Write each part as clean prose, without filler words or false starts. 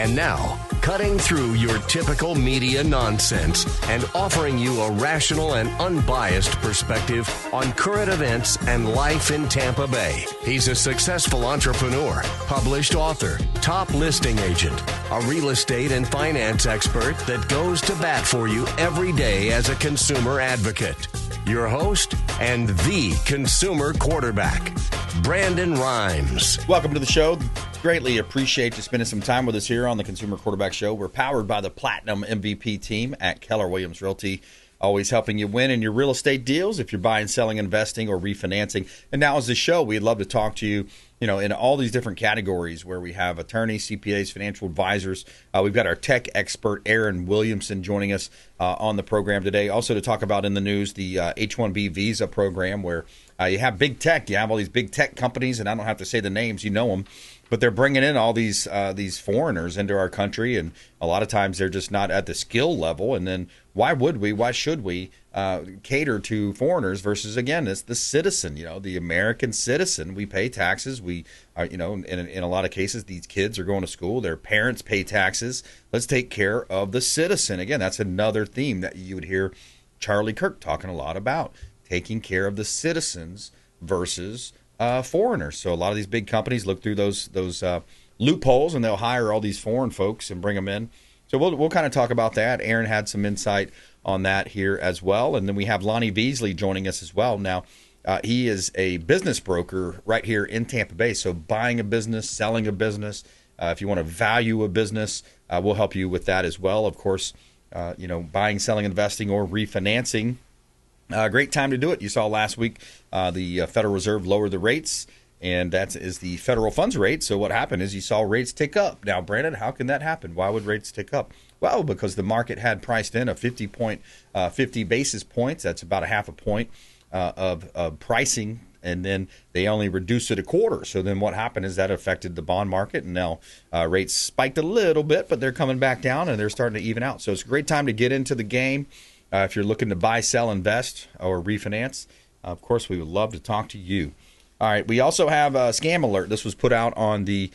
And now, cutting through your typical media nonsense and offering you a rational and unbiased perspective on current events and life in Tampa Bay. He's a successful entrepreneur, published author, top listing agent, a real estate and finance expert that goes to bat for you every day as a consumer advocate. Your host and the consumer quarterback, Brandon Rimes. Welcome to the show. Greatly appreciate you spending some time with us here on the Consumer Quarterback Show. We're powered by the Platinum MVP team at Keller Williams Realty, always helping you win in your real estate deals if you're buying, selling, investing, or refinancing. And now is the show. We'd love to talk to you, in all these different categories where we have attorneys, CPAs, financial advisors. We've got our tech expert, Aaron Williamson, joining us on the program today. Also to talk about in the news, the H-1B visa program where you have big tech. You have all these big tech companies, and I don't have to say the names. You know them. But they're bringing in all these foreigners into our country, and a lot of times they're just not at the skill level. And then why should we cater to foreigners versus, again, it's the citizen, the American citizen. We pay taxes. We are, in a lot of cases, these kids are going to school. Their parents pay taxes. Let's take care of the citizen. Again, that's another theme that you would hear Charlie Kirk talking a lot about, taking care of the citizens versus foreigners. So a lot of these big companies look through those loopholes, and they'll hire all these foreign folks and bring them in. So we'll kind of talk about that. Aaron had some insight on that here as well. And then we have Lonnie Veasley joining us as well. Now, he is a business broker right here in Tampa Bay. So buying a business, selling a business, if you want to value a business, we'll help you with that as well. Of course, buying, selling, investing, or refinancing. Great time to do it. You saw last week the Federal Reserve lower the rates, and that is the federal funds rate. So what happened is you saw rates tick up. Now, Brandon, how can that happen? Why would rates tick up? Well, because the market had priced in a 50 basis points. That's about a half a point of pricing, and then they only reduced it a quarter. So then what happened is that affected the bond market, and now rates spiked a little bit, but they're coming back down, and they're starting to even out. So it's a great time to get into the game. If you're looking to buy, sell, invest, or refinance, of course, we would love to talk to you. All right, we also have a scam alert. This was put out on the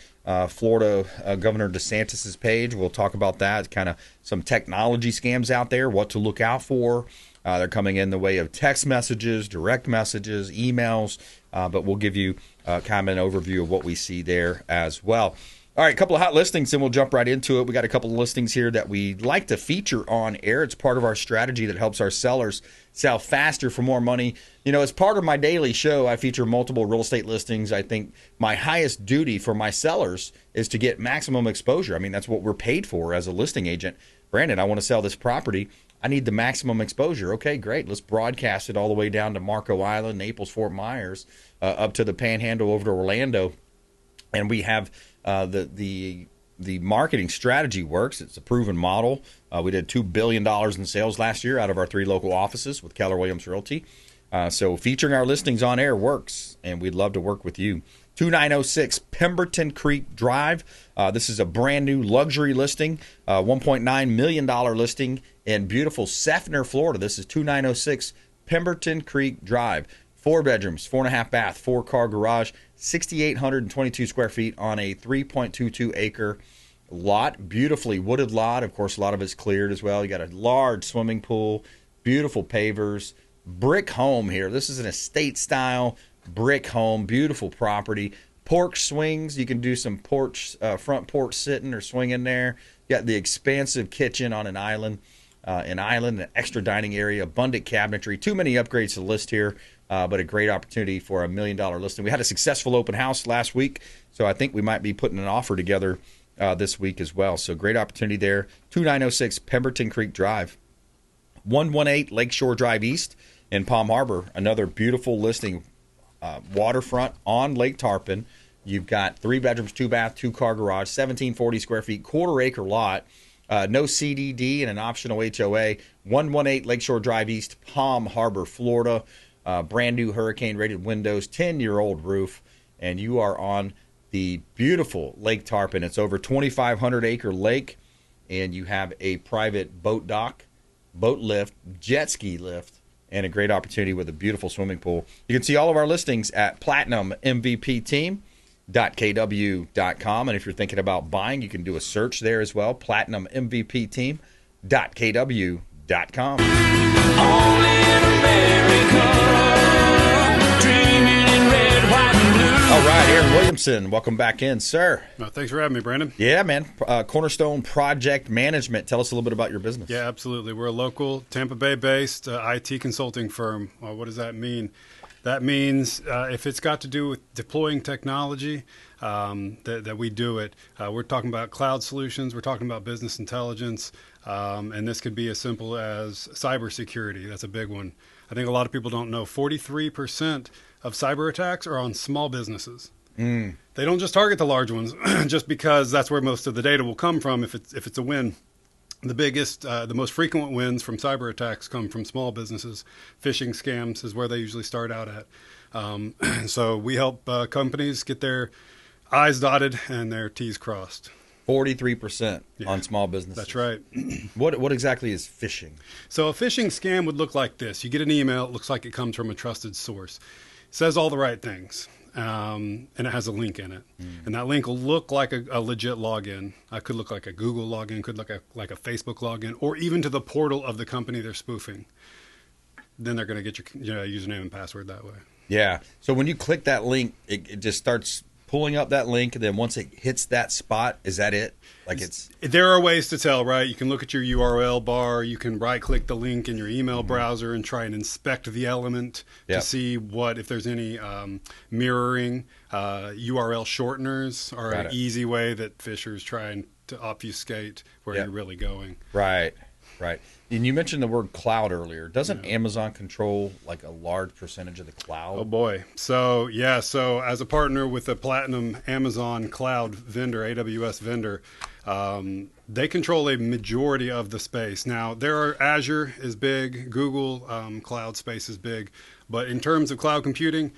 Florida Governor DeSantis' page. We'll talk about that, kind of some technology scams out there, what to look out for. They're coming in the way of text messages, direct messages, emails, but we'll give you kind of an overview of what we see there as well. All right, a couple of hot listings, and we'll jump right into it. We got a couple of listings here that we like to feature on air. It's part of our strategy that helps our sellers sell faster for more money. As part of my daily show, I feature multiple real estate listings. I think my highest duty for my sellers is to get maximum exposure. I mean, that's what we're paid for as a listing agent. Brandon, I want to sell this property. I need the maximum exposure. Okay, great. Let's broadcast it all the way down to Marco Island, Naples, Fort Myers, up to the Panhandle, over to Orlando. And we have the marketing strategy works. It's a proven model. We did $2 billion in sales last year out of our 3 local offices with Keller Williams Realty. So featuring our listings on air works, and we'd love to work with you. 2906 Pemberton Creek Drive. This is a brand new luxury listing, $1.9 million listing in beautiful Seffner, Florida. This is 2906 Pemberton Creek Drive. 4 bedrooms, 4.5 bath, 4-car garage, 6,822 square feet on a 3.22 acre lot. Beautifully wooded lot. Of course, a lot of it's cleared as well. You got a large swimming pool, beautiful pavers, brick home here. This is an estate style brick home, beautiful property. Porch swings. You can do some front porch sitting or swinging there. You got the expansive kitchen on an island, an extra dining area, abundant cabinetry. Too many upgrades to list here. But a great opportunity for a $1 million listing. We had a successful open house last week, so I think we might be putting an offer together this week as well. So great opportunity there. 2906 Pemberton Creek Drive. 118 Lakeshore Drive East in Palm Harbor. Another beautiful listing, waterfront on Lake Tarpon. You've got 3 bedrooms, 2 bath, 2-car garage, 1,740 square feet, quarter-acre lot. No CDD and an optional HOA. 118 Lakeshore Drive East, Palm Harbor, Florida. Brand new hurricane-rated windows, 10-year-old roof, and you are on the beautiful Lake Tarpon. It's over 2,500-acre lake, and you have a private boat dock, boat lift, jet ski lift, and a great opportunity with a beautiful swimming pool. You can see all of our listings at Platinum MVP Team platinum.kw.com. And if you're thinking about buying, you can do a search there as well, platinummvpteam.kw.com. Only in America, dreaming in red, white, and blue. All right, Aaron Williamson, welcome back in, sir. Thanks for having me, Brandon. Yeah, man. Cornerstone Project Management. Tell us a little bit about your business. Yeah, absolutely. We're a local Tampa Bay-based IT consulting firm. What does that mean? That means if it's got to do with deploying technology, that we do it. We're talking about cloud solutions. We're talking about business intelligence. And this could be as simple as cybersecurity. That's a big one. I think a lot of people don't know 43% of cyber attacks are on small businesses. They don't just target the large ones just because that's where most of the data will come from if it's a win. The most frequent wins from cyber attacks come from small businesses. Phishing scams is where they usually start out at. So we help companies get their I's dotted and their T's crossed. 43% on small businesses. That's right. What exactly is phishing? So a phishing scam would look like this. You get an email. It looks like it comes from a trusted source. It says all the right things. And it has a link in it. And that link will look like a legit login. It could look like a Google login, could look like a Facebook login, or even to the portal of the company they're spoofing. Then they're going to get your username and password that way. Yeah. So when you click that link, it just starts pulling up that link, and then once it hits that spot, is that it? There are ways to tell, right? You can look at your URL bar. You can right-click the link in your email browser and try and inspect the element to see if there's any mirroring. URL shorteners are an easy way that phishers try to obfuscate where you're really going. Right. And you mentioned the word cloud earlier. Doesn't Amazon control like a large percentage of the cloud? Oh boy. So as a partner with a platinum Amazon cloud vendor, AWS vendor, they control a majority of the space. Now Azure is big, Google cloud space is big, but in terms of cloud computing,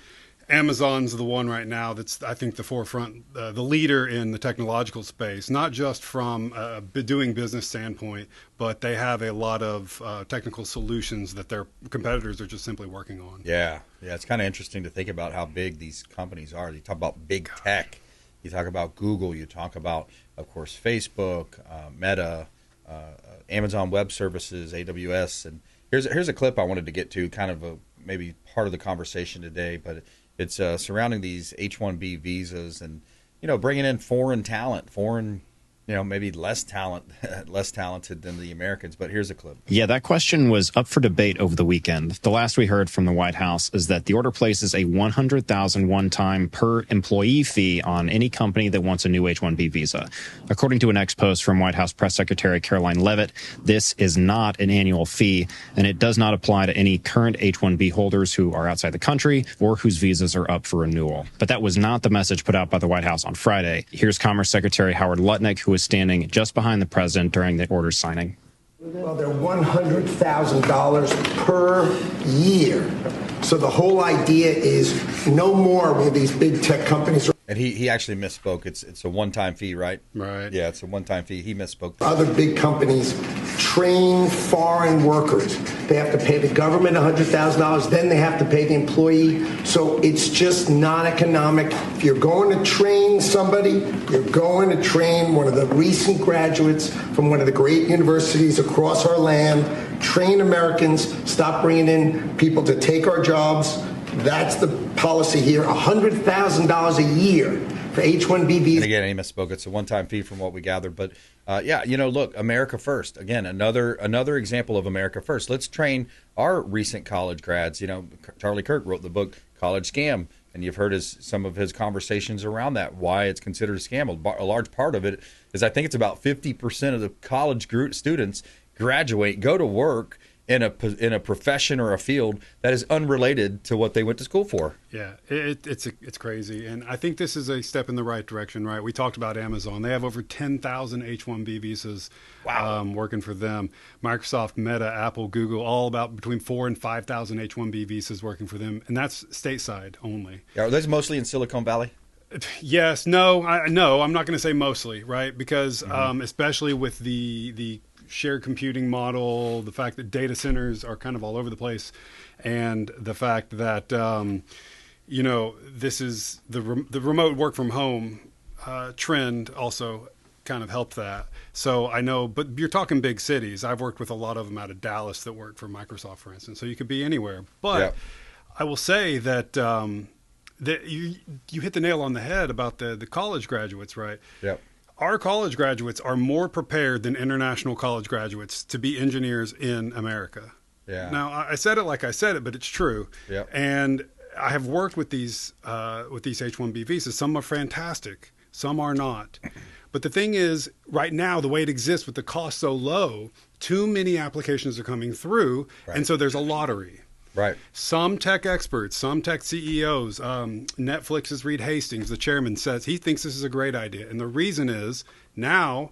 Amazon's the one right now that's, I think, the forefront, the leader in the technological space, not just from a doing business standpoint, but they have a lot of technical solutions that their competitors are just simply working on. Yeah. It's kind of interesting to think about how big these companies are. You talk about big tech. You talk about Google. You talk about, of course, Facebook, Meta, Amazon Web Services, AWS. And here's a clip I wanted to get to, kind of maybe part of the conversation today, but it's surrounding these H-1B visas and, bringing in foreign talent, maybe less talented than the Americans. But here's a clip. Yeah, that question was up for debate over the weekend. The last we heard from the White House is that the order places a $100,000 one-time per employee fee on any company that wants a new H-1B visa. According to an ex-post from White House Press Secretary Caroline Leavitt, this is not an annual fee, and it does not apply to any current H-1B holders who are outside the country or whose visas are up for renewal. But that was not the message put out by the White House on Friday. Here's Commerce Secretary Howard Lutnick, who was standing just behind the president during the order signing. Well, they're $100,000 per year. So the whole idea is no more will these big tech companies. And he actually misspoke. It's a one-time fee, right? Right. Yeah, it's a one-time fee. He misspoke. Other big companies train foreign workers. They have to pay the government $100,000. Then they have to pay the employee. So it's just not economic. If you're going to train somebody, you're going to train one of the recent graduates from one of the great universities across our land. Train Americans. Stop bringing in people to take our jobs. That's the policy here. $100,000 a year for H-1B visas. And again, he misspoke. It's a one-time fee from what we gathered. But look, America first. Again, another example of America first. Let's train our recent college grads. Charlie Kirk wrote the book College Scam, and you've heard some of his conversations around that, why it's considered a scam. A large part of it is I think it's about 50% of the college students graduate, go to work in a profession or a field that is unrelated to what they went to school for. Yeah, it's crazy, and I think this is a step in the right direction. Right, we talked about Amazon; they have over 10,000 H-1B visas working for them. Microsoft, Meta, Apple, Google, all about between 4,000 and 5,000 H-1B visas working for them, and that's stateside only. Are those mostly in Silicon Valley? Yes, no, I'm not going to say mostly, right? Because especially with the shared computing model, the fact that data centers are kind of all over the place, and the fact that this is the remote work from home trend also kind of helped that. So I know, but you're talking big cities. I've worked with a lot of them out of Dallas that work for Microsoft, for instance. So you could be anywhere. But I will say that that you hit the nail on the head about the college graduates, right? Yep. Our college graduates are more prepared than international college graduates to be engineers in America. Yeah. Now, I said it like I said it, but it's true. Yep. And I have worked with these H-1B visas. Some are fantastic. Some are not. But the thing is, right now, the way it exists with the cost so low, too many applications are coming through, and so there's a lottery. Right. Some tech experts, some tech CEOs, Netflix's Reed Hastings, the chairman, says he thinks this is a great idea. And the reason is now,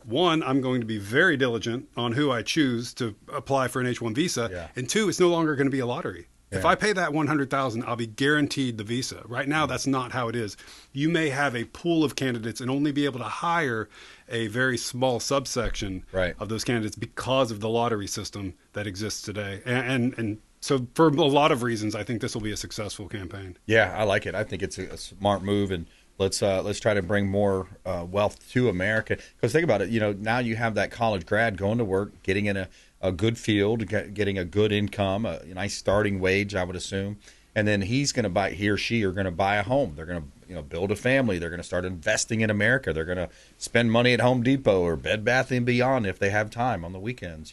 one, I'm going to be very diligent on who I choose to apply for an H-1 visa. Yeah. And two, it's no longer going to be a lottery. Yeah. If I pay that $100,000, I'll be guaranteed the visa. Right now, that's not how it is. You may have a pool of candidates and only be able to hire a very small subsection of those candidates because of the lottery system that exists today. And so for a lot of reasons, I think this will be a successful campaign. Yeah, I like it. I think it's a smart move, and let's try to bring more wealth to America. Because think about it, now you have that college grad going to work, getting in a good field, getting a good income, a nice starting wage, I would assume, and then he or she are going to buy a home. They're going to build a family. They're going to start investing in America. They're going to spend money at Home Depot or Bed Bath & Beyond if they have time on the weekends.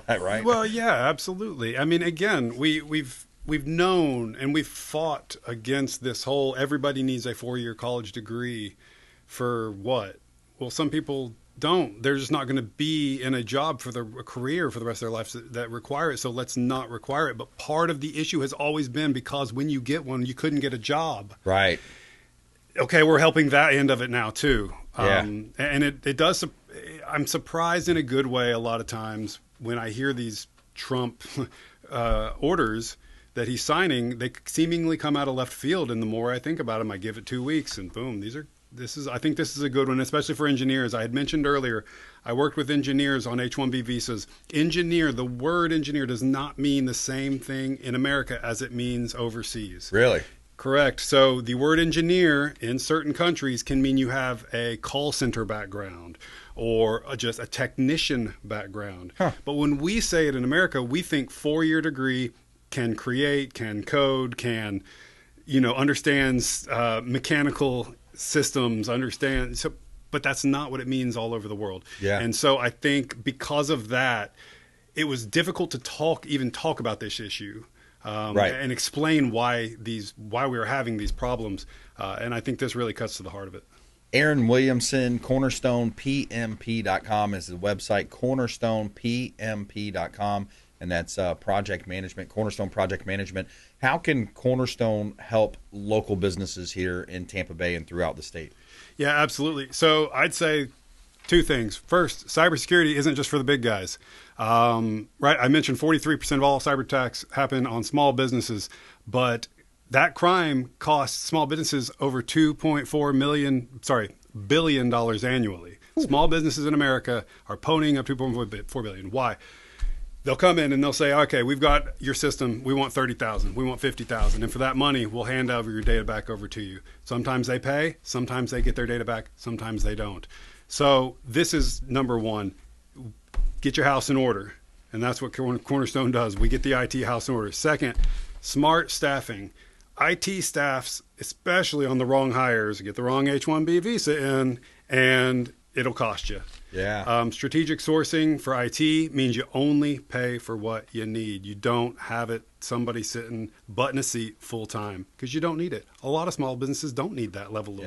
Right? Well, yeah, absolutely. I mean, again, we've known and we've fought against this whole everybody needs a 4-year college degree for what? Well, some people don't. They're just not going to be in a job for a career for the rest of their lives that require it. So let's not require it. But part of the issue has always been because when you get one, you couldn't get a job. Right. Okay, we're helping that end of it now too. Yeah. And it does. I'm surprised in a good way a lot of times when I hear these Trump orders that he's signing. They seemingly come out of left field, and the more I think about them, I give it 2 weeks, and boom, I think this is a good one, especially for engineers. I had mentioned earlier, I worked with engineers on H-1B visas. The word engineer does not mean the same thing in America as it means overseas. Really? Correct. So the word engineer in certain countries can mean you have a call center background or just a technician background. Huh. But when we say it in America, we think 4-year degree can create, can code, can, understands mechanical systems, but that's not what it means all over the world. Yeah. And so I think because of that, it was difficult to even talk about this issue. And explain why we are having these problems. And I think this really cuts to the heart of it. Aaron Williamson, CornerstonePMP.com is the website, CornerstonePMP.com, and that's project management, Cornerstone Project Management. How can Cornerstone help local businesses here in Tampa Bay and throughout the state? Yeah, absolutely. So I'd say 2 things. First, cybersecurity isn't just for the big guys. Right? I mentioned 43% of all cyber attacks happen on small businesses, but that crime costs small businesses over $2.4 billion annually. Ooh. Small businesses in America are ponying up $2.4 billion. Why? They'll come in and they'll say, okay, we've got your system. We want $30,000. We want $50,000. And for that money, we'll hand over your data back over to you. Sometimes they pay. Sometimes they get their data back. Sometimes they don't. So this is number one. Get your house in order. And that's what Cornerstone does. We get the IT house in order. Second, smart staffing. IT staffs, especially on the wrong hires, get the wrong H-1B visa in, and it'll cost you. Yeah. Strategic sourcing for IT means you only pay for what you need. You don't have somebody sitting butting a seat full time because you don't need it. A lot of small businesses don't need that level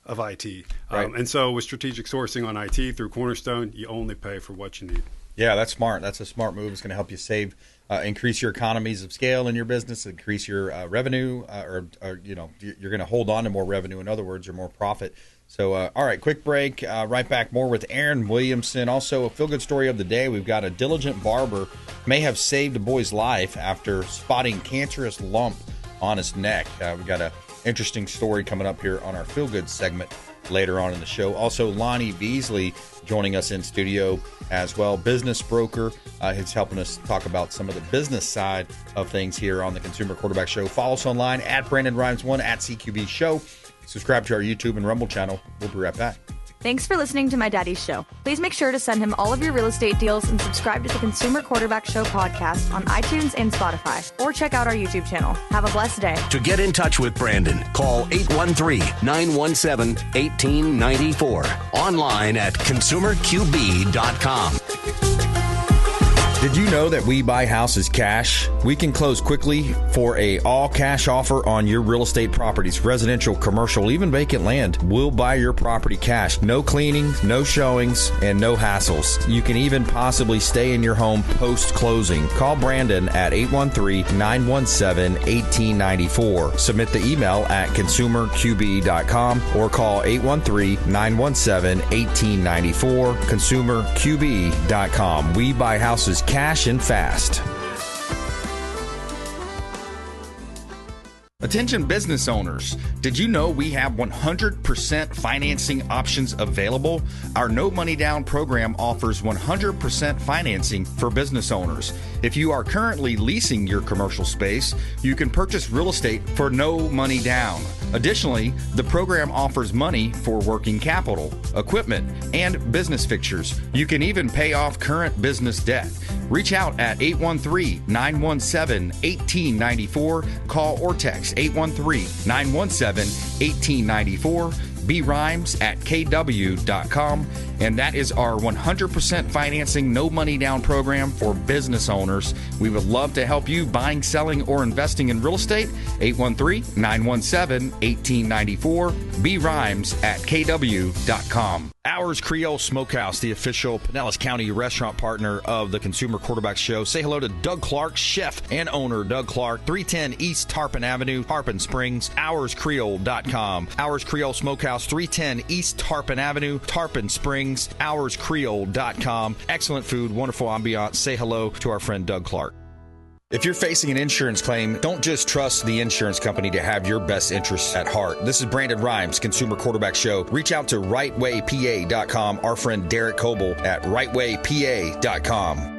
of IT. Right. And so with strategic sourcing on IT through Cornerstone, you only pay for what you need. Yeah, that's smart. That's a smart move. It's going to help you save, increase your economies of scale in your business, increase your revenue, or you're going to hold on to more revenue. In other words, or more profit. So, all right, quick break. Right back, more with Aaron Williamson. Also, a feel-good story of the day. We've got a diligent barber may have saved a boy's life after spotting cancerous lump on his neck. We've got a interesting story coming up here on our Feel Good segment later on in the show. Also, Lonnie Veasley joining us in studio as well, business broker. He's helping us talk about some of the business side of things here on the Consumer Quarterback Show. Follow us online at Brandon Rimes 1 at CQB Show. Subscribe to our YouTube and Rumble channel. We'll be right back. Thanks for listening to My Daddy's Show. Please make sure to send him all of your real estate deals and subscribe to the Consumer Quarterback Show podcast on iTunes and Spotify, or check out our YouTube channel. Have a blessed day. To get in touch with Brandon, call 813-917-1894. Online at consumerqb.com. Did you know that we buy houses cash? We can close quickly for a all-cash offer on your real estate properties, residential, commercial, even vacant land. We'll buy your property cash. No cleaning, no showings, and no hassles. You can even possibly stay in your home post-closing. Call Brandon at 813-917-1894. Submit the email at consumerqb.com or call 813-917-1894. consumerqb.com. We buy houses cash and fast. Attention business owners, did you know we have 100% financing options available? Our no money down program offers 100% financing for business owners. If you are currently leasing your commercial space, you can purchase real estate for no money down. Additionally, the program offers money for working capital, equipment, and business fixtures. You can even pay off current business debt. Reach out at 813-917-1894. Call or text 813-917-1894. BRimes at kw.com. And that is our 100% financing, no money down program for business owners. We would love to help you buying, selling, or investing in real estate. 813-917-1894. BRimes at kw.com. Ours Creole Smokehouse, the official Pinellas County restaurant partner of the Consumer Quarterback Show. Say hello to Doug Clark, chef and owner Doug Clark, 310 East Tarpon Avenue, Tarpon Springs, ourscreole.com. Ours Creole Smokehouse, 310 East Tarpon Avenue, Tarpon Springs, ourscreole.com. Excellent food, wonderful ambiance. Say hello to our friend Doug Clark. If you're facing an insurance claim, don't just trust the insurance company to have your best interests at heart. This is Brandon Rimes, Consumer Quarterback Show. Reach out to rightwaypa.com, our friend Derek Coble at rightwaypa.com.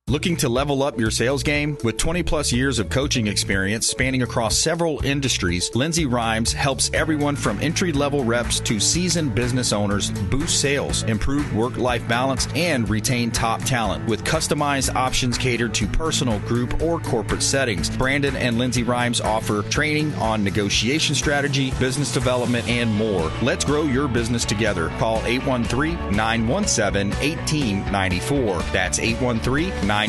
Looking to level up your sales game? With 20 plus years of coaching experience spanning across several industries, Lindsay Rimes helps everyone from entry-level reps to seasoned business owners boost sales, improve work-life balance, and retain top talent with customized options catered to personal, group, or corporate settings. Brandon and Lindsay Rimes offer training on negotiation strategy, business development, and more. Let's grow your business together. Call 813-917-1894. That's 813-917-1894.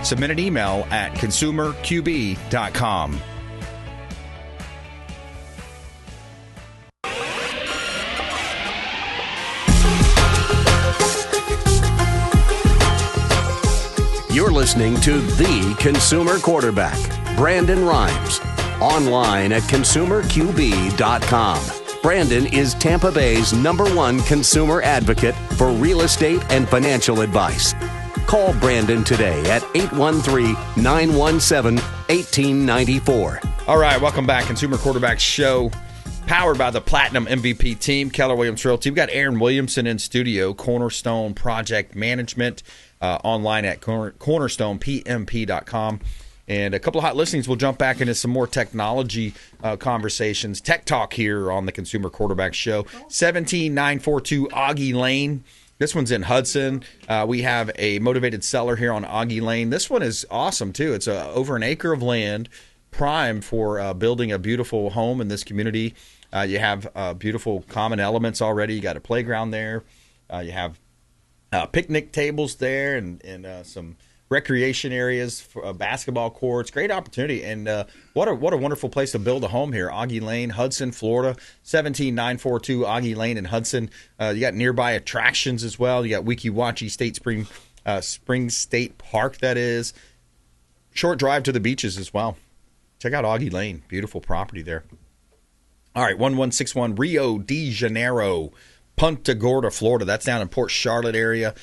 Submit an email at consumerqb.com. You're listening to The Consumer Quarterback, Brandon Rimes. Online at consumerqb.com. Brandon is Tampa Bay's #1 consumer advocate for real estate and financial advice. Call Brandon today at 813-917-1894. All right, welcome back. Consumer Quarterback Show, powered by the Platinum MVP team, Keller Williams Realty. We've got Aaron Williamson in studio, Conerstone Project Management, online at cornerstonepmp.com. And a couple of hot listings. We'll jump back into some more technology conversations. Tech Talk here on the Consumer Quarterback Show. 17942 Augie Lane. This one's in Hudson. We have a motivated seller here on Augie Lane. This one is awesome, too. It's over an acre of land, prime for building a beautiful home in this community. You have beautiful common elements already. You got a playground there. You have picnic tables there and some recreation areas, for, basketball courts. Great opportunity, and what a wonderful place to build a home here. Augie Lane, Hudson, Florida, 17942 Augie Lane in Hudson. You got nearby attractions as well. You got Weeki Wachee Springs State Park, that is. Short drive to the beaches as well. Check out Augie Lane. Beautiful property there. All right, 1161 Rio de Janeiro, Punta Gorda, Florida. That's down in Port Charlotte area,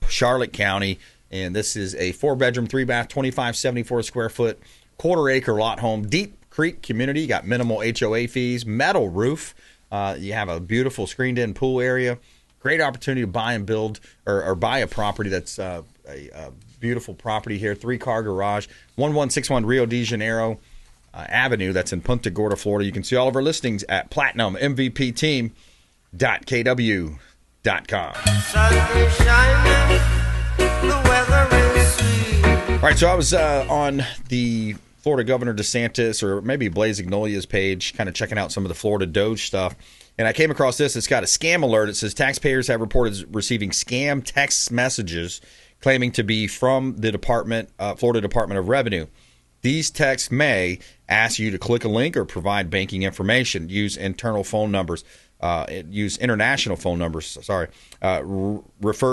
Charlotte County. And this is a 4-bedroom, 3-bath, 2574 square foot quarter-acre lot home, deep creek community. You got minimal HOA fees, metal roof. You have a beautiful screened-in pool area. Great opportunity to buy and build or buy a property that's a beautiful property here. 3-car garage, 1161 Rio de Janeiro Avenue. That's in Punta Gorda, Florida. You can see all of our listings at platinummvpteam.kw.com. All right, so I was on the Florida Governor DeSantis or maybe Blaze Ignolia's page, kind of checking out some of the Florida Doge stuff. And I came across this. It's got a scam alert. It says taxpayers have reported receiving scam text messages claiming to be from the Florida Department of Revenue. These texts may ask you to click a link or provide banking information, use international phone numbers, refer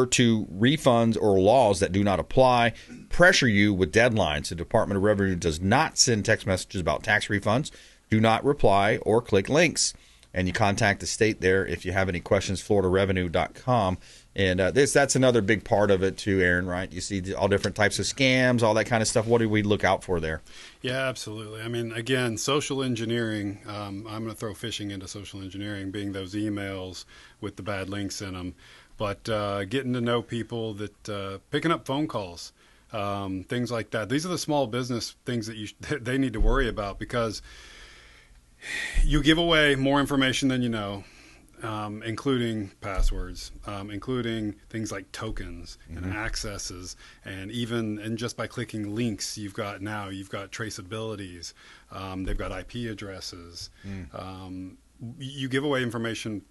to refunds or laws that do not apply, pressure you with deadlines. The Department of Revenue does not send text messages about tax refunds. Do not reply or click links. And you contact the state there if you have any questions, floridarevenue.com. And that's another big part of it too, Aaron, right? You see all different types of scams, all that kind of stuff. What do we look out for there? Yeah, absolutely. I mean, again, social engineering, I'm going to throw phishing into social engineering, being those emails with the bad links in them. But getting to know people, that picking up phone calls, things like that. These are the small business things that they need to worry about, because you give away more information than you know, including passwords, including things like tokens and accesses, and just by clicking links, you've got traceabilities. They've got IP addresses. You give away information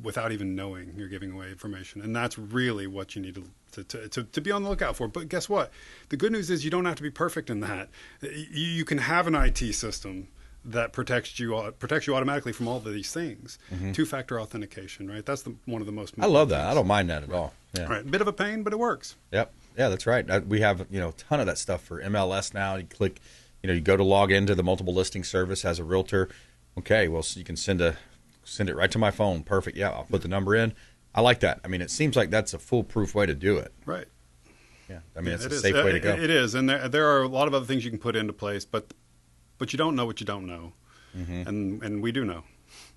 without even knowing you're giving away information, and that's really what you need to be on the lookout for. But guess what? The good news is you don't have to be perfect in that. You can have an IT system that protects you automatically from all of these things. Two-factor authentication, right? That's one of the most. I love that. Things. I don't mind that at all. Yeah. Right. Bit of a pain, but it works. Yep. Yeah, that's right. We have a ton of that stuff for MLS now. You click, you go to log into the multiple listing service as a realtor. Okay, well, so you can send it right to my phone. Perfect. Yeah, I'll put the number in. I like that. I mean, it seems like that's a foolproof way to do it. Right. Yeah. I mean, it's a safe way to go. It is, and there are a lot of other things you can put into place, but you don't know what you don't know, and we do know.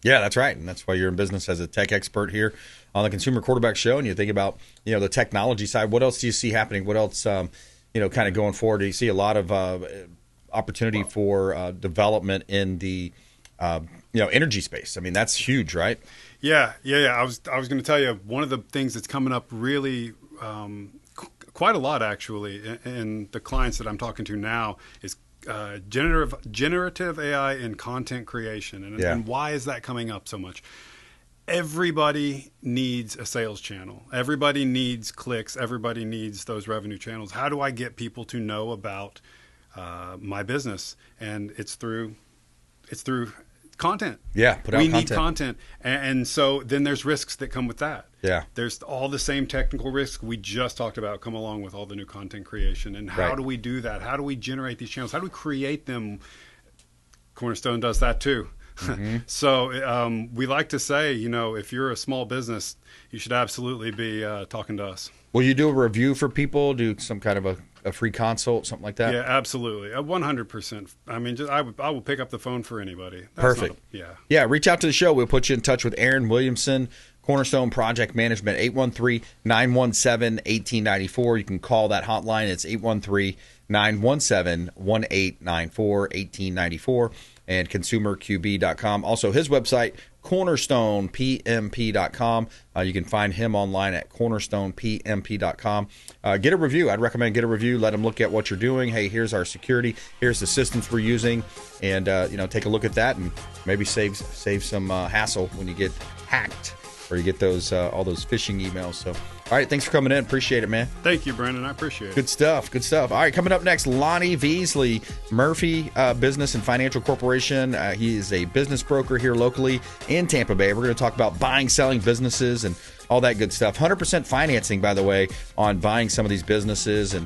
Yeah, that's right, and that's why you're in business as a tech expert here on the Consumer Quarterback Show. And you think about the technology side. What else do you see happening? What else kind of going forward? Do you see a lot of opportunity for development in the energy space? I mean, that's huge, right? Yeah. I was going to tell you, one of the things that's coming up really quite a lot actually in the clients that I'm talking to now is generative AI in content creation. And why is that coming up so much? Everybody needs a sales channel. Everybody needs clicks. Everybody needs those revenue channels. How do I get people to know about my business? And it's through content. Yeah, put out content. We need content. And so then there's risks that come with that. Yeah. There's all the same technical risks we just talked about come along with all the new content creation. And how do we do that? How do we generate these channels? How do we create them? Conerstone does that too. So we like to say, if you're a small business, you should absolutely be talking to us. Will you do a review for people? Do some kind of a free consult, something like that? Yeah, absolutely. 100%. I mean, I will pick up the phone for anybody. Perfect. Yeah, reach out to the show. We'll put you in touch with Aaron Williamson, Conerstone Project Management, 813-917-1894. You can call that hotline. It's 813-917-1894, 1894, and consumerqb.com. Also, his website, cornerstonepmp.com. You can find him online at cornerstonepmp.com. Get a review. I'd recommend get a review. Let them look at what you're doing. Hey, here's our security. Here's the systems we're using. And, take a look at that and maybe save some hassle when you get hacked or you get those all those phishing emails. So, all right, thanks for coming in. Appreciate it, man. Thank you, Brandon. I appreciate it. Good stuff. All right, coming up next, Lonnie Veasley, Murphy Business and Financial Corporation. He is a business broker here locally in Tampa Bay. We're going to talk about buying, selling businesses and all that good stuff. 100% financing, by the way, on buying some of these businesses and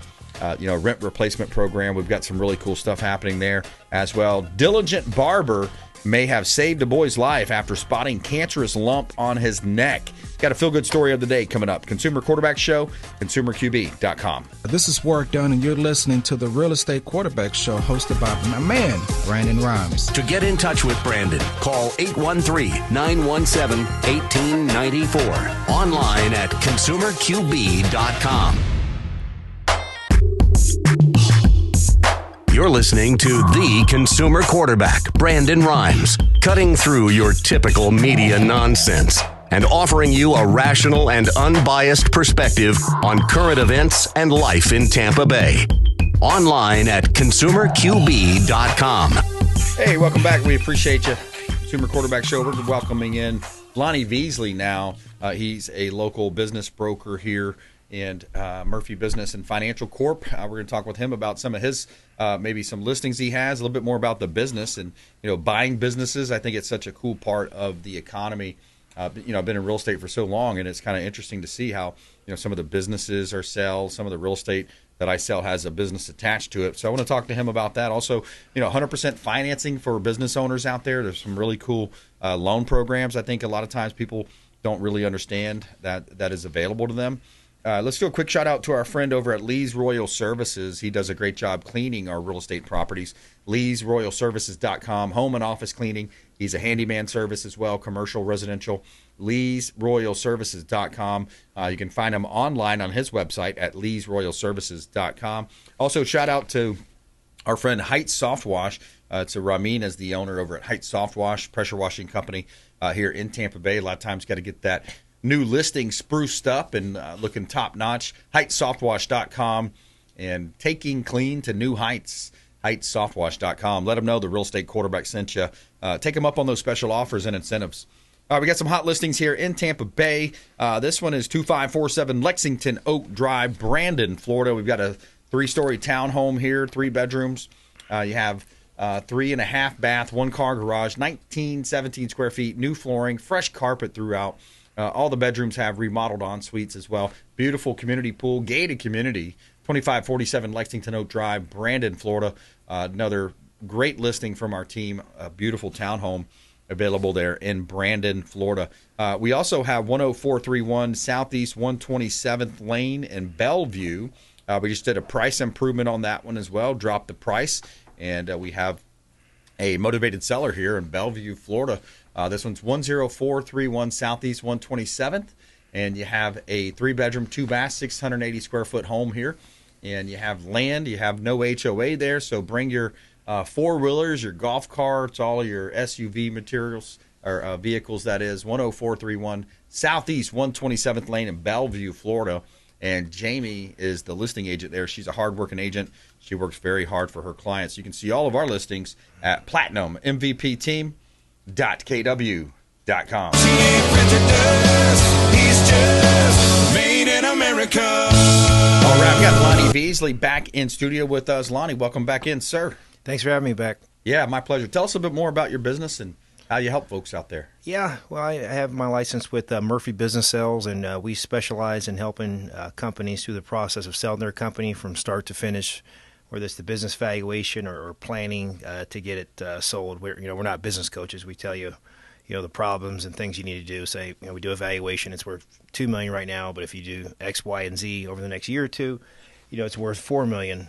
rent replacement program. We've got some really cool stuff happening there as well. Diligent Barber may have saved a boy's life after spotting cancerous lump on his neck. Got a feel-good story of the day coming up. Consumer Quarterback Show, consumerqb.com. This is Warwick Dunn, and you're listening to the Real Estate Quarterback Show hosted by my man, Brandon Rimes. To get in touch with Brandon, call 813-917-1894. Online at consumerqb.com. You're listening to the Consumer Quarterback, Brandon Rimes, cutting through your typical media nonsense and offering you a rational and unbiased perspective on current events and life in Tampa Bay. Online at consumerqb.com. Hey, welcome back. We appreciate you. Consumer Quarterback Show. We're welcoming in Lonnie Veasley now. He's a local business broker here in Murphy Business and Financial Corp. We're going to talk with him about some of his maybe some listings he has, a little bit more about the business and buying businesses. I think it's such a cool part of the economy. I've been in real estate for so long, and it's kind of interesting to see how some of the businesses are sell, some of the real estate that I sell has a business attached to it. So I want to talk to him about that. Also, 100% financing for business owners out there. There's some really cool loan programs. I think a lot of times people don't really understand that is available to them. Let's do a quick shout out to our friend over at Lee's Royal Services. He does a great job cleaning our real estate properties. Lee'sRoyalServices.com, home and office cleaning. He's a handyman service as well, commercial, residential. Lee'sRoyalServices.com. You can find him online on his website at Lee'sRoyalServices.com. Also, shout out to our friend Heights Soft Wash. It's Ramin is the owner over at Heights Soft Wash, pressure washing company here in Tampa Bay. A lot of times got to get that new listing spruced up and looking top notch. HeightsSoftWash.com and taking clean to new heights. HeightsSoftWash.com. Let them know the real estate quarterback sent you. Take them up on those special offers and incentives. All right, we got some hot listings here in Tampa Bay. This one is 2547 Lexington Oak Drive, Brandon, Florida. We've got a 3-story townhome here, 3 bedrooms. You have 3.5 bath, 1-car garage, 17 square feet, new flooring, fresh carpet throughout. All the bedrooms have remodeled en-suites as well. Beautiful community pool, gated community, 2547 Lexington Oak Drive, Brandon, Florida. Another great listing from our team, a beautiful townhome available there in Brandon, Florida. We also have 10431 Southeast 127th Lane in Bellevue. We just did a price improvement on that one as well, dropped the price, and we have a motivated seller here in Bellevue, Florida. This one's 10431 Southeast 127th, and you have a 3-bedroom, 2-bath, 680 square foot home here, and you have land. You have no HOA there, so bring your 4-wheelers, your golf carts, all your SUV materials or vehicles. That is 10431 Southeast 127th Lane in Bellevue, Florida. And Jamie is the listing agent there. She's a hardworking agent. She works very hard for her clients. You can see all of our listings at PlatinumMVPTeam.kw.com. He ain't prejudice, he's just made in America. All right, we got Lonnie Veasley back in studio with us. Lonnie, welcome back in, sir. Thanks for having me back. Yeah, my pleasure. Tell us a bit more about your business and how you help folks out there. Yeah, well, I have my license with Murphy Business Sales, and we specialize in helping companies through the process of selling their company from start to finish, whether it's the business valuation or planning to get it sold. We're not business coaches. We tell you, the problems and things you need to do. Say, we do a valuation. It's worth $2 million right now, but if you do X, Y, and Z over the next year or two, it's worth $4 million.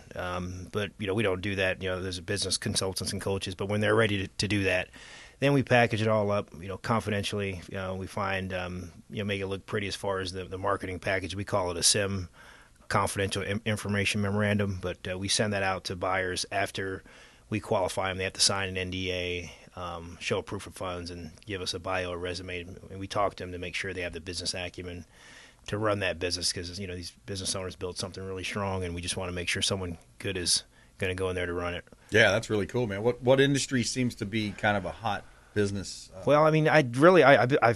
But we don't do that. There's business consultants and coaches, but when they're ready to do that, then we package it all up, confidentially. We find, make it look pretty as far as the marketing package. We call it a SIM, confidential information memorandum, but we send that out to buyers after we qualify them. They have to sign an NDA, show proof of funds, and give us a bio or resume. And we talk to them to make sure they have the business acumen to run that business, because these business owners built something really strong, and we just want to make sure someone good is going to go in there to run it. Yeah, that's really cool, man. What industry seems to be kind of a hot business? Well, I mean, I've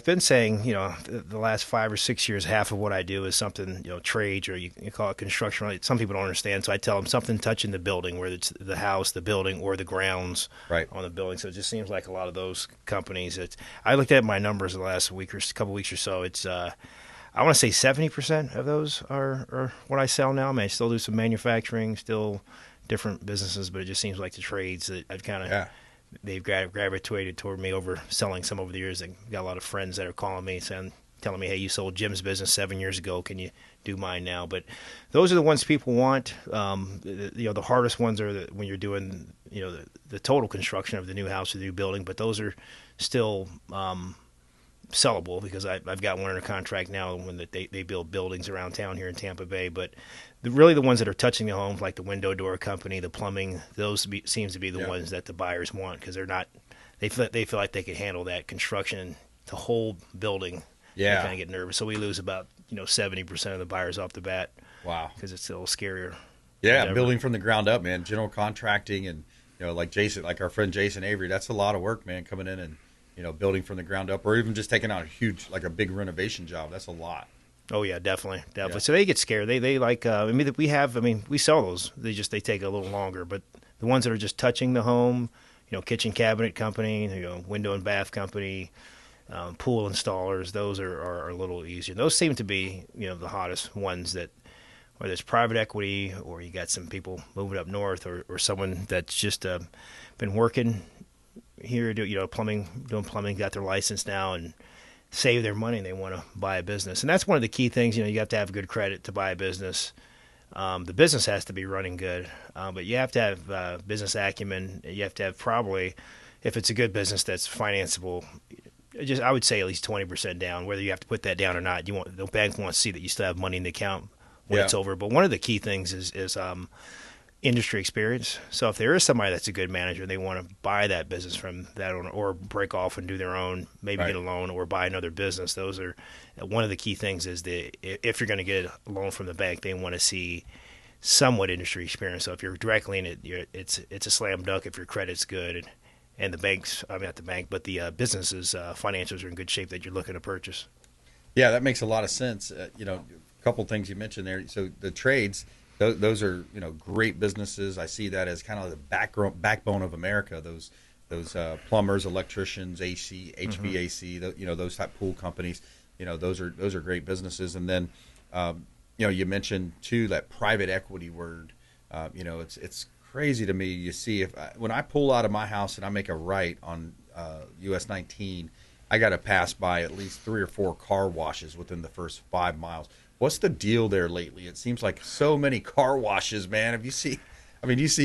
been saying, the last 5 or 6 years, half of what I do is something, trades, or you call it construction. Some people don't understand, so I tell them something touching the building, whether it's the house, the building, or the grounds on the building. So it just seems like a lot of those companies. I looked at my numbers the last couple weeks or so. It's I want to say 70% of those are what I sell now. I mean, I still do some manufacturing, still different businesses, but it just seems like the trades that I've kind of they've gravitated toward me over selling some over the years. I've got a lot of friends that are calling me telling me, hey, you sold Jim's business 7 years ago. Can you do mine now? But those are the ones people want. The hardest ones are when you're doing, the total construction of the new house or the new building. But those are still sellable because I've got one under contract now when they build buildings around town here in Tampa Bay. But really the ones that are touching the homes, like the window door company, the plumbing, those seems to be the ones that the buyers want because they feel like they can handle that construction, the whole building. Yeah. They kind of get nervous. So we lose about 70% of the buyers off the bat. Wow. Because it's a little scarier. Yeah, building from the ground up, man. General contracting and, like our friend Jason Avery, that's a lot of work, man, coming in and, building from the ground up or even just taking on a big renovation job. That's a lot. Oh, yeah, definitely. Yeah. So they get scared. They like, we sell those. They take a little longer. But the ones that are just touching the home, kitchen cabinet company, window and bath company, pool installers, those are a little easier. Those seem to be, the hottest ones that, whether it's private equity or you got some people moving up north or someone that's just been working here, doing plumbing, got their license now and save their money and they want to buy a business. And that's one of the key things, you have to have good credit to buy a business. The business has to be running good, but you have to have business acumen. You have to have probably, if it's a good business that's financeable, I would say at least 20% down. Whether you have to put that down or not, the bank wants to see that you still have money in the account when it's over. But one of the key things is industry experience. So if there is somebody that's a good manager, they want to buy that business from that owner or break off and do their own, maybe get a loan or buy another business. Those are one of the key things. Is if you're going to get a loan from the bank, they want to see somewhat industry experience. So if you're directly in it, it's a slam dunk if your credit's good. And the banks, not the bank, but the businesses' financials are in good shape that you're looking to purchase. Yeah, that makes a lot of sense. A couple things you mentioned there. So the trades, those are great businesses. I see that as kind of the backbone of America. Those plumbers, electricians, AC, HVAC, those type pool companies. Those are great businesses. And then you mentioned too that private equity word. It's crazy to me. You see, when I pull out of my house and I make a right on US 19, I got to pass by at least 3 or 4 car washes within the first 5 miles. What's the deal there lately? It seems like so many car washes, man. You see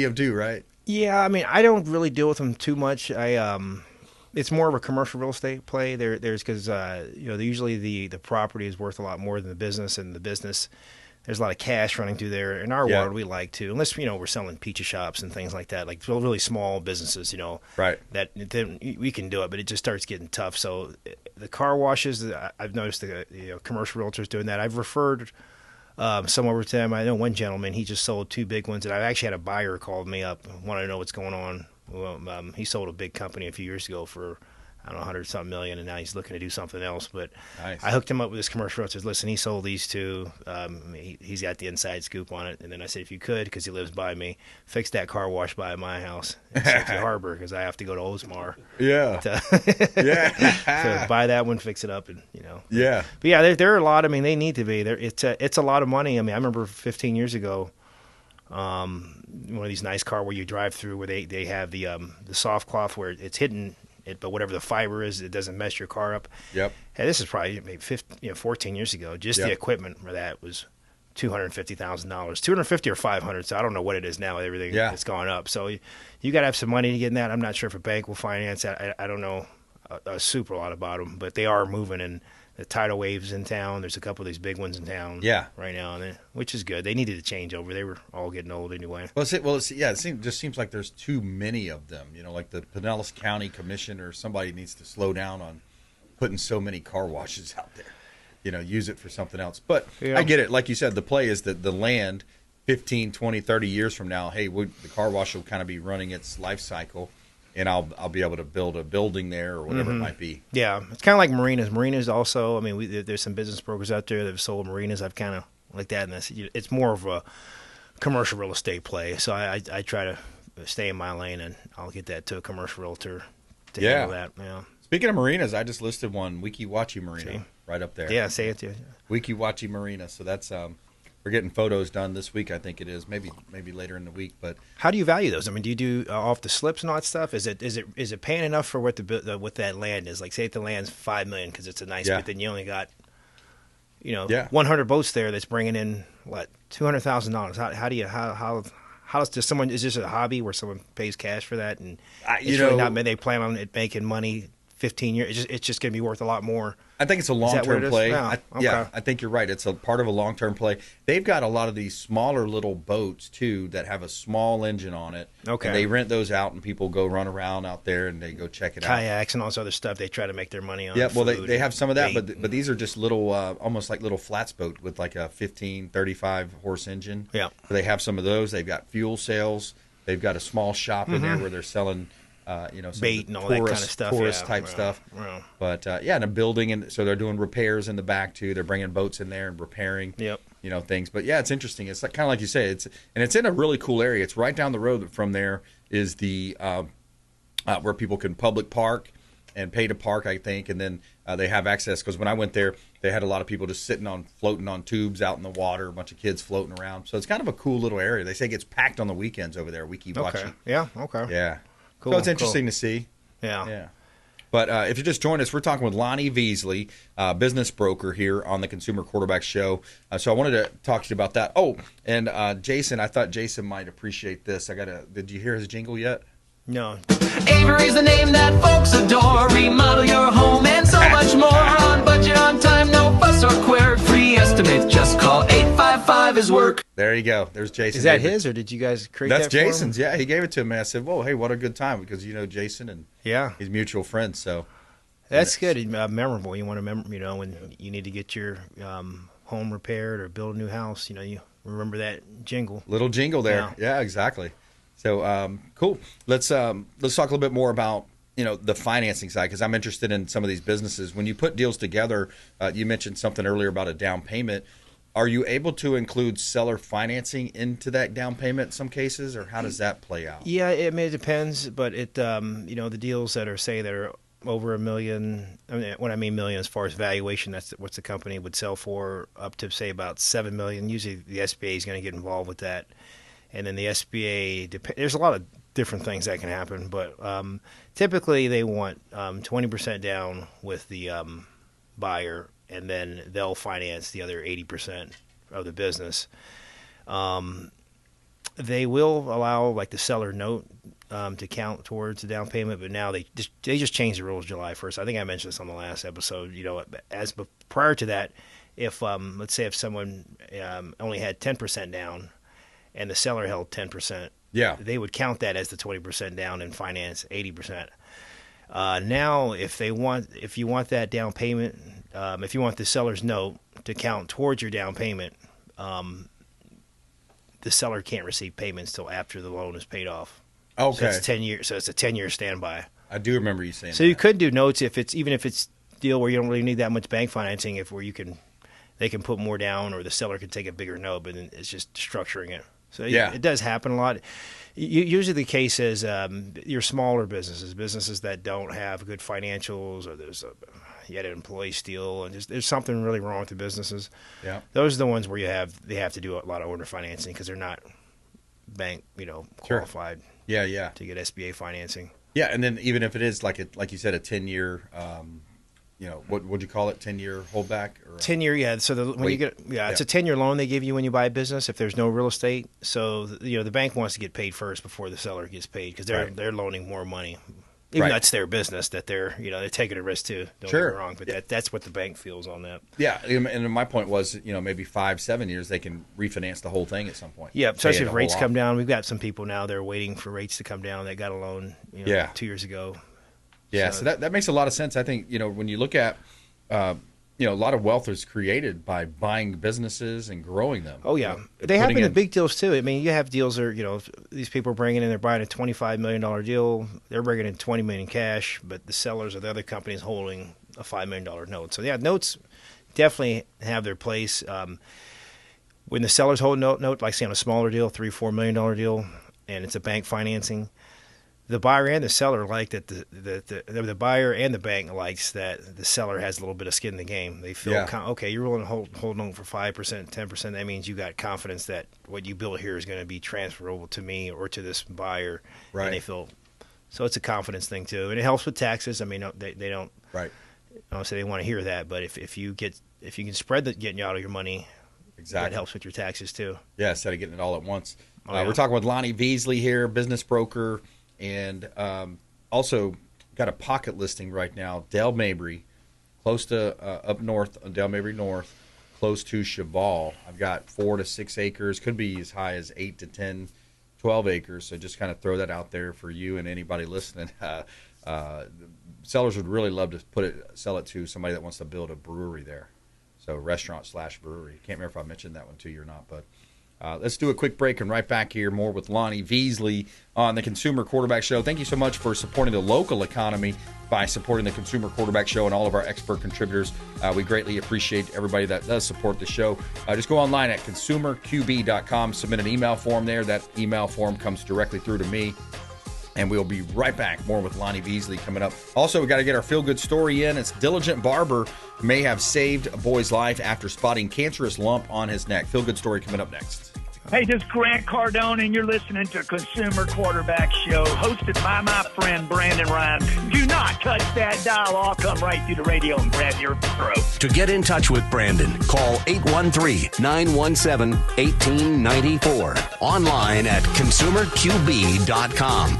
them too, right? Yeah, I don't really deal with them too much. It's more of a commercial real estate play. There's because usually the property is worth a lot more than the business, and the business. There's a lot of cash running through there. In our world, we like to, unless, we're selling pizza shops and things like that, like really small businesses, right. That then we can do it, but it just starts getting tough. So the car washes, I've noticed the commercial realtors doing that. I've referred some over to them. I know one gentleman, he just sold 2 big ones, and I've actually had a buyer called me up, wanted to know what's going on. Well, he sold a big company a few years ago for, I don't know, 100-something million, and now he's looking to do something else. But nice. I hooked him up with this commercial. I said, listen, he sold these 2. He's got the inside scoop on it. And then I said, if you could, because he lives by me, fix that car wash by my house in Safety Harbor, because I have to go to Osmar. Yeah. To buy that one, fix it up, and Yeah. But yeah, there are a lot. They need to be. It's a lot of money. I remember 15 years ago, one of these nice car where you drive through where they have the soft cloth where it's hidden. But whatever the fiber is, it doesn't mess your car up. Yep. Hey, this is probably maybe 14 years ago. Just the equipment for that was $250,000, $250 or $500. So I don't know what it is now. Everything has gone up. So you got to have some money to get in that. I'm not sure if a bank will finance that. I don't know a super lot about them, but they are moving. And the tidal waves in town. There's a couple of these big ones in town. Right now, which is good. They needed to change over. They were all getting old anyway. It just seems like there's too many of them. Like the Pinellas County Commission or somebody needs to slow down on putting so many car washes out there. Use it for something else. But I get it. Like you said, the play is that the land 15, 20, 30 years from now, hey, the car wash will kind of be running its life cycle. And I'll be able to build a building there or whatever it might be. Yeah, it's kind of like marinas. Marinas also, there's some business brokers out there that have sold marinas. I've kind of like that. And it's more of a commercial real estate play. So I try to stay in my lane, and I'll get that to a commercial realtor to handle that. Yeah. Speaking of marinas, I just listed one, Weeki Wachee Marina, right up there. Yeah, say it to you. Weeki Wachee Marina. So that's we're getting photos done this week. I think it is maybe later in the week. But how do you value those? I mean, do you do off the slips and all that stuff? Is it paying enough for what what that land is? Like, say if the land's $5 million because it's a nice, but then you only got 100 boats there that's bringing in what $200,000. How does someone, is this a hobby where someone pays cash for that and it's really not, they plan on it making money 15 years? It's just going to be worth a lot more. I think it's a long-term play. Yeah, okay. I think you're right. It's a part of a long-term play. They've got a lot of these smaller little boats, too, that have a small engine on it. Okay. And they rent those out, and people go run around out there, and they go check it out. Kayaks and all this other stuff they try to make their money on. Yeah, well, they have some of that, but these are just little, almost like little flats boat with like a 15, 35-horse engine. Yeah. So they have some of those. They've got fuel sales. They've got a small shop in there where they're selling some bait and all that kind of stuff, tourist type stuff. Wow. But and a building, and so they're doing repairs in the back too. They're bringing boats in there and repairing, things. But yeah, it's interesting. It's like, kind of like you say. It's in a really cool area. It's right down the road from there is the where people can public park and pay to park, I think, and then they have access. Because when I went there, they had a lot of people just floating on tubes out in the water, a bunch of kids floating around. So it's kind of a cool little area. They say it gets packed on the weekends over there. We keep watching. Yeah. Okay. Yeah. Cool. So it's interesting to see. Yeah. Yeah. But if you just joined us, we're talking with Lonnie Veasley, business broker here on the Consumer Quarterback Show. So I wanted to talk to you about that. Oh, and Jason, I thought Jason might appreciate this. Did you hear his jingle yet? No. Avery's the name that folks adore. Remodel your home and so much more. On budget, on time, no fuss or quirk. Free estimates, just call 855 is work. There you go. There's Jason. Is that his, or did you guys create that? That's Jason's. Yeah, he gave it to me. I said, "Whoa, hey, what a good time!" Because Jason and he's mutual friends. So that's good. Memorable. You want to remember, when you need to get your home repaired or build a new house. You remember that jingle. Little jingle there. Yeah, exactly. So cool. Let's talk a little bit more about the financing side, because I'm interested in some of these businesses. When you put deals together, you mentioned something earlier about a down payment. Are you able to include seller financing into that down payment in some cases, or how does that play out? Yeah, it depends, but the deals that are over $1 million. I mean, when I mean million, as far as valuation, that's what the company would sell for, up to say about $7 million. Usually, the SBA is going to get involved with that. And then the SBA, there's a lot of different things that can happen, but typically they want 20% down with the buyer, and then they'll finance the other 80% of the business. They will allow like the seller note to count towards the down payment, but now they just changed the rules July 1st. I think I mentioned this on the last episode. Prior to that, if let's say if someone only had 10% down, and the seller held 10%, they would count that as the 20% down and finance 80%. Now, if you want that down payment, if you want the seller's note to count towards your down payment, the seller can't receive payments till after the loan is paid off. Okay. So it's 10 years. So it's a 10-year standby. I do remember you saying that. So you could do notes even if it's a deal where you don't really need that much bank financing, they can put more down, or the seller can take a bigger note, but it's just structuring it. So it does happen a lot. Usually the case is your smaller businesses that don't have good financials, or you had an employee steal, and there's something really wrong with the businesses. Yeah, those are the ones where they have to do a lot of owner financing because they're not bank qualified. Sure. Yeah. To get SBA financing. Yeah, and then even if it is like you said, a 10-year. What would you call it? 10-year holdback? Or 10-year, yeah. So it's a 10-year loan they give you when you buy a business if there's no real estate. So the bank wants to get paid first before the seller gets paid because they're loaning more money. Even though it's their business that they're taking a risk too. Don't get me wrong, but that's what the bank feels on that. Yeah, and my point was maybe 5-7 years they can refinance the whole thing at some point. Yeah, especially if rates come down. We've got some people now they're waiting for rates to come down. They got a loan 2 years ago. Yeah, so that makes a lot of sense. I think, when you look at, a lot of wealth is created by buying businesses and growing them. Oh, yeah. They happen in big deals, too. I mean, you have deals where, these people are bringing in, they're buying a $25 million deal. They're bringing in $20 million cash, but the sellers of the other companies holding a $5 million note. So, yeah, notes definitely have their place. When the sellers hold note, like say on a smaller deal, $3-4 million deal, and it's a bank financing, the buyer and the seller like that the buyer and the bank likes that the seller has a little bit of skin in the game. They feel, okay, you're willing to hold on for 5%, 10%. That means you got confidence that what you build here is going to be transferable to me or to this buyer. Right. And they feel, so it's a confidence thing too. And it helps with taxes. I mean, they don't, right. I don't say they want to hear that, but if you can spread getting you out of your money, exactly, that helps with your taxes too. Yeah, instead of getting it all at once. Yeah. We're talking with Lonnie Veasley here, business broker, and also got a pocket listing right now, Dale Mabry, close to up north, Dale Mabry North, close to Cheval. I've got 4 to 6 acres, could be as high as 8 to 10, 12 acres. So just kind of throw that out there for you and anybody listening. Sellers would really love to sell it to somebody that wants to build a brewery there. So restaurant/brewery. Can't remember if I mentioned that one to you or not, but let's do a quick break and right back here more with Lonnie Veasley on the Consumer Quarterback Show. Thank you so much for supporting the local economy by supporting the Consumer Quarterback Show and all of our expert contributors. We greatly appreciate everybody that does support the show. Just go online at consumerqb.com, submit an email form there. That email form comes directly through to me. And we'll be right back. More with Lonnie Veasley coming up. Also, we got to get our feel-good story in. It's diligent barber may have saved a boy's life after spotting cancerous lump on his neck. Feel-good story coming up next. Hey, this is Grant Cardone, and you're listening to Consumer Quarterback Show, hosted by my friend Brandon Rimes. Do not touch that dial. I'll come right through the radio and grab your throat. To get in touch with Brandon, call 813-917-1894. Online at consumerqb.com.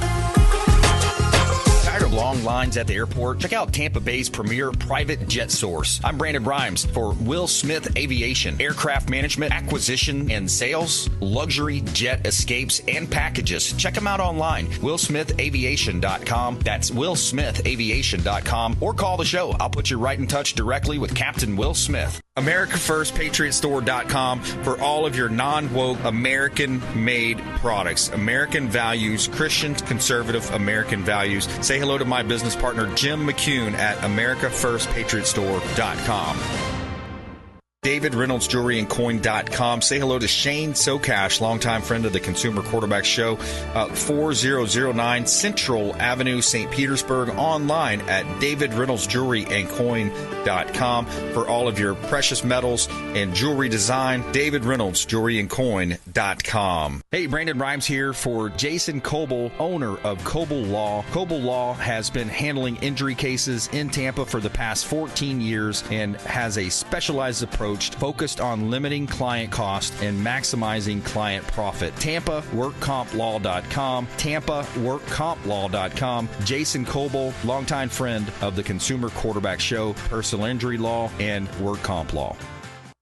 Tired of long lines at the airport? Check out Tampa Bay's premier private jet source. I'm Brandon Rimes for Will Smith Aviation, aircraft management, acquisition, and sales, luxury jet escapes, and packages. Check them out online, willsmithaviation.com. That's willsmithaviation.com, or call the show. I'll put you right in touch directly with Captain Will Smith. AmericaFirstPatriotStore.com for all of your non-woke, American-made products. American values, Christian, conservative American values. Say hello to my business partner, Jim McCune at AmericaFirstPatriotStore.com. David Reynolds Jewelry and Coin.com. Say hello to Shane Socash, longtime friend of the Consumer Quarterback Show, 4009 Central Avenue, St. Petersburg. Online at DavidReynoldsJewelryandCoin.com for all of your precious metals and jewelry design. David Reynolds Jewelry and Coin.com. Hey, Brandon Rimes here for Jason Coble, owner of Coble Law. Coble Law has been handling injury cases in Tampa for the past 14 years and has a specialized approach focused on limiting client cost and maximizing client profit. TampaWorkCompLaw.com. TampaWorkCompLaw.com. Jason Coble, longtime friend of the Consumer Quarterback Show, personal injury law, and work comp law.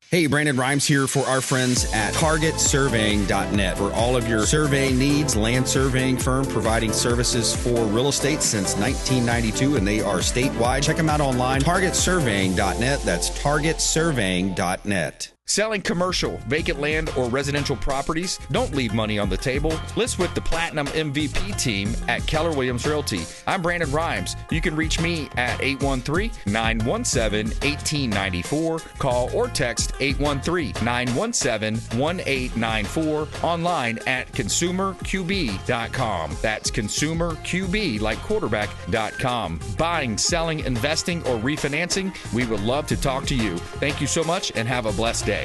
Hey, Brandon Rimes here for our friends at TargetSurveying.net for all of your surveying needs. Land surveying firm providing services for real estate since 1992, and they are statewide. Check them out online, TargetSurveying.net. That's TargetSurveying.net. Selling commercial, vacant land, or residential properties? Don't leave money on the table. List with the Platinum MVP team at Keller Williams Realty. I'm Brandon Rimes. You can reach me at 813-917-1894. Call or text 813-917-1894. Online at consumerqb.com. That's consumerqb, like quarterback.com. Buying, selling, investing, or refinancing? We would love to talk to you. Thank you so much and have a blessed day.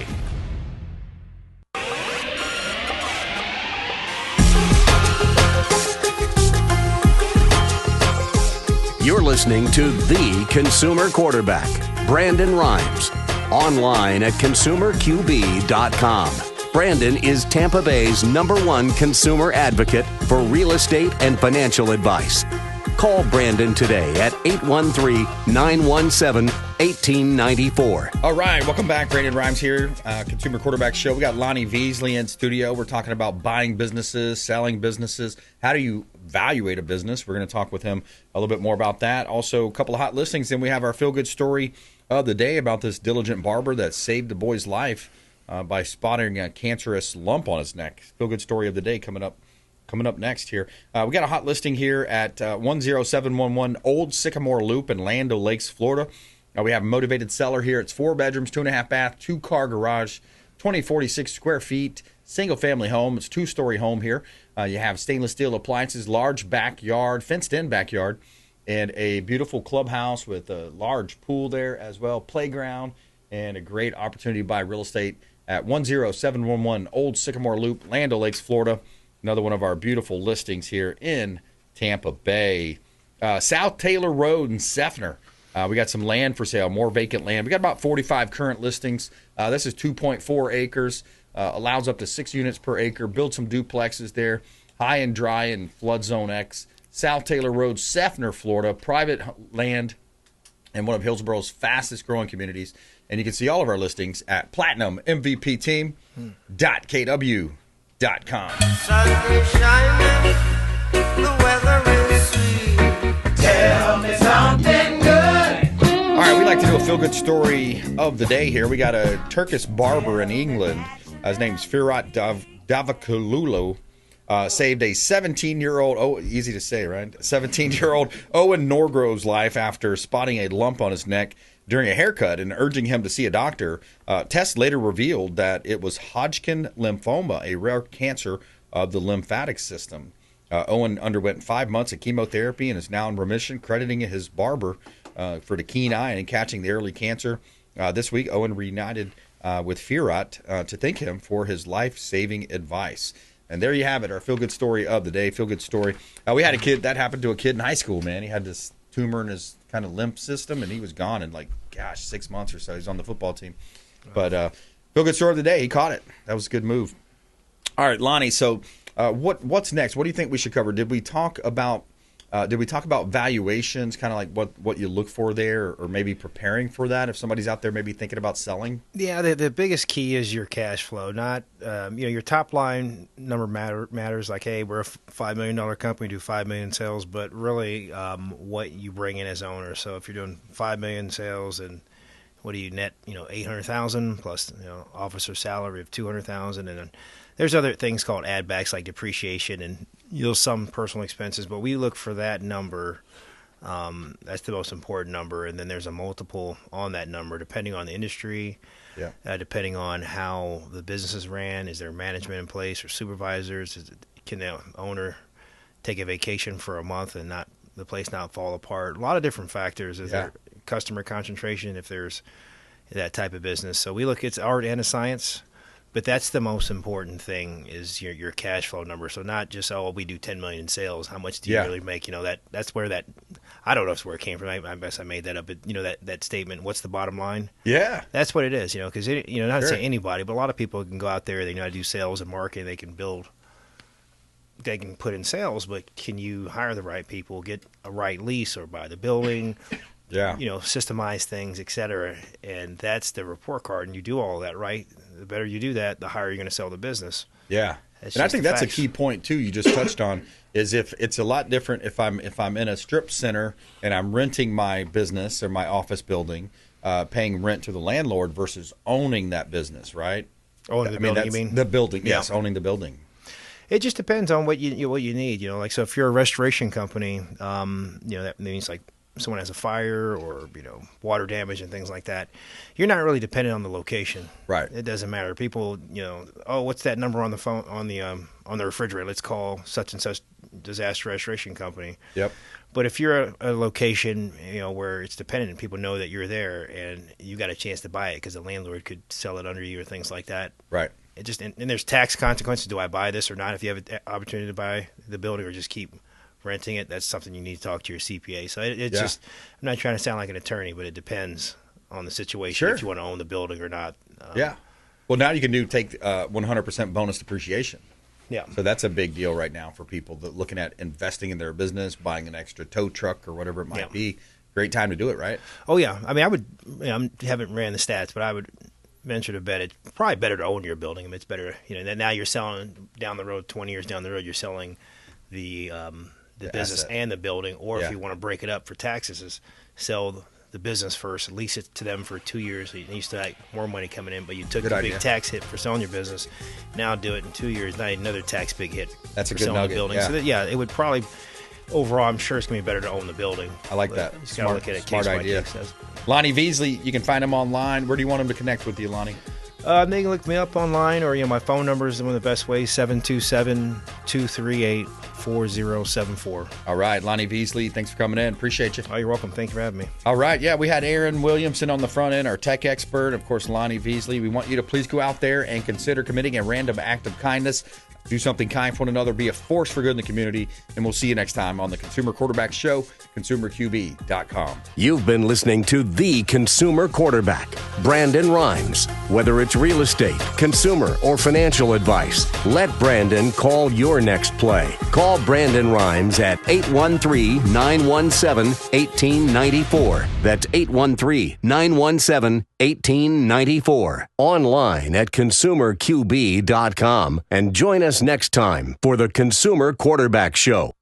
You're listening to The Consumer Quarterback, Brandon Rimes. Online at consumerqb.com. Brandon is Tampa Bay's #1 consumer advocate for real estate and financial advice. Call Brandon today at 813-917-1894. All right, welcome back. Brandon Rimes here, Consumer Quarterback Show. We got Lonnie Veasley in studio. We're talking about buying businesses, selling businesses. How do you evaluate a business? We're going to talk with him a little bit more about that. Also, a couple of hot listings. Then we have our feel-good story of the day about this diligent barber that saved the boy's life by spotting a cancerous lump on his neck. Feel-good story of the day coming up next here. We got a hot listing here at 10711 Old Sycamore Loop in Land O'Lakes, Florida. We have a motivated seller here. It's 4 bedrooms, 2.5 bath, 2-car garage, 2046 square feet. single-family home. It's a 2-story home here. You have stainless steel appliances, large backyard, fenced-in backyard, and a beautiful clubhouse with a large pool there as well, playground, and a great opportunity to buy real estate at 10711 Old Sycamore Loop, Land O'Lakes, Florida. Another one of our beautiful listings here in Tampa Bay. South Taylor Road in Seffner. We got some land for sale, more vacant land. We got about 45 current listings. This is 2.4 acres, allows up to 6 units per acre. Build some duplexes there, high and dry in Flood Zone X. South Taylor Road, Seffner, Florida, private land and one of Hillsborough's fastest growing communities. And you can see all of our listings at platinummvpteam.kw.com. Sun is shining, the weather is sweet. Tell me something good. All right, we like to do a feel-good story of the day here. We got a Turkish barber in England. His name's Firat Davakululu. Saved a 17-year-old, easy to say, right? 17-year-old Owen Norgrove's life after spotting a lump on his neck during a haircut and urging him to see a doctor. Tests later revealed that it was Hodgkin lymphoma, a rare cancer of the lymphatic system. Owen underwent 5 months of chemotherapy and is now in remission, crediting his barber for the keen eye and catching the early cancer. This week, Owen reunited with Firat to thank him for his life-saving advice. And there you have it, our feel-good story of the day, feel-good story. We had a kid, that happened to a kid in high school, man. He had this tumor in his kind of lymph system, and he was gone in 6 months or so. He's on the football team. But feel-good story of the day, he caught it. That was a good move. All right, Lonnie, so what's next? What do you think we should cover? Did we talk about valuations, kind of like what you look for there, or maybe preparing for that if somebody's out there maybe thinking about selling? Yeah, the biggest key is your cash flow, not your top line number matters. Like, hey, we're a $5 million company, do 5 million sales, but really what you bring in as owner. So if you're doing 5 million sales and what do you net? $800,000 plus officer salary of $200,000, and then there's other things called add backs like depreciation and some personal expenses, but we look for that number. That's the most important number, and then there's a multiple on that number depending on the industry, depending on how the business is ran. Is there management in place or supervisors? Can the owner take a vacation for a month and the place not fall apart? A lot of different factors. Is there customer concentration if there's that type of business? So we look, it's art and a science. But that's the most important thing is your cash flow number. So not just, we do 10 million in sales. How much do you really make? That's where that, I don't know if it's where it came from. I guess I made that up. But that statement, what's the bottom line? Yeah. That's what it is, because, not to say anybody, but a lot of people can go out there, they know how to do sales and marketing, they can put in sales, but can you hire the right people, get a right lease or buy the building? Systemize things, et cetera. And that's the report card. And you do all that, right? The better you do that, the higher you're going to sell the business. Yeah. And I think that's a key point, too, you just touched on, is if it's a lot different if I'm in a strip center and I'm renting my business or my office building, paying rent to the landlord versus owning that business, right? Owning the building, you mean? The building, yes, owning the building. It just depends on what you need. So if you're a restoration company, that means like someone has a fire or water damage and things like that, you're not really dependent on the location. Right. It doesn't matter. People, what's that number on the phone on the refrigerator? Let's call such and such disaster restoration company. Yep. But if you're a location, where it's dependent and people know that you're there and you got a chance to buy it because the landlord could sell it under you or things like that. Right. It just and there's tax consequences. Do I buy this or not? If you have an opportunity to buy the building or just keep renting it, that's something you need to talk to your CPA. So it's just, I'm not trying to sound like an attorney, but it depends on the situation if you want to own the building or not. Well, now you can take 100% bonus depreciation. Yeah. So that's a big deal right now for people that looking at investing in their business, buying an extra tow truck or whatever it might be. Great time to do it, right? Oh yeah. I mean, I would. I haven't ran the stats, but I would venture to bet it's probably better to own your building. I mean, it's better. Now you're selling down the road, 20 years down the road, you're selling the business asset and the building, or if you want to break it up for taxes, is sell the business first, lease it to them for 2 years. So you still have more money coming in, but you took a big tax hit for selling your business. Now do it in 2 years, not another tax big hit. That's a good nugget. The building. Yeah. So it would probably overall, I'm sure it's going to be better to own the building. I like that. You got to look at it case by case. Lonnie Veasley, you can find him online. Where do you want him to connect with you, Lonnie? They can look me up online, or my phone number is one of the best ways, 727-238-4074. All right, Lonnie Veasley, thanks for coming in. Appreciate you. Oh, you're welcome. Thank you for having me. All right, yeah, we had Aaron Williamson on the front end, our tech expert. Of course, Lonnie Veasley. We want you to please go out there and consider committing a random act of kindness. Do something kind for one another. Be a force for good in the community. And we'll see you next time on the Consumer Quarterback Show, consumerqb.com. You've been listening to The Consumer Quarterback, Brandon Rimes. Whether it's real estate, consumer, or financial advice, let Brandon call your next play. Call Brandon Rimes at 813-917-1894. That's 813-917-1894. Online at consumerqb.com. And join us next time for the Consumer Quarterback Show.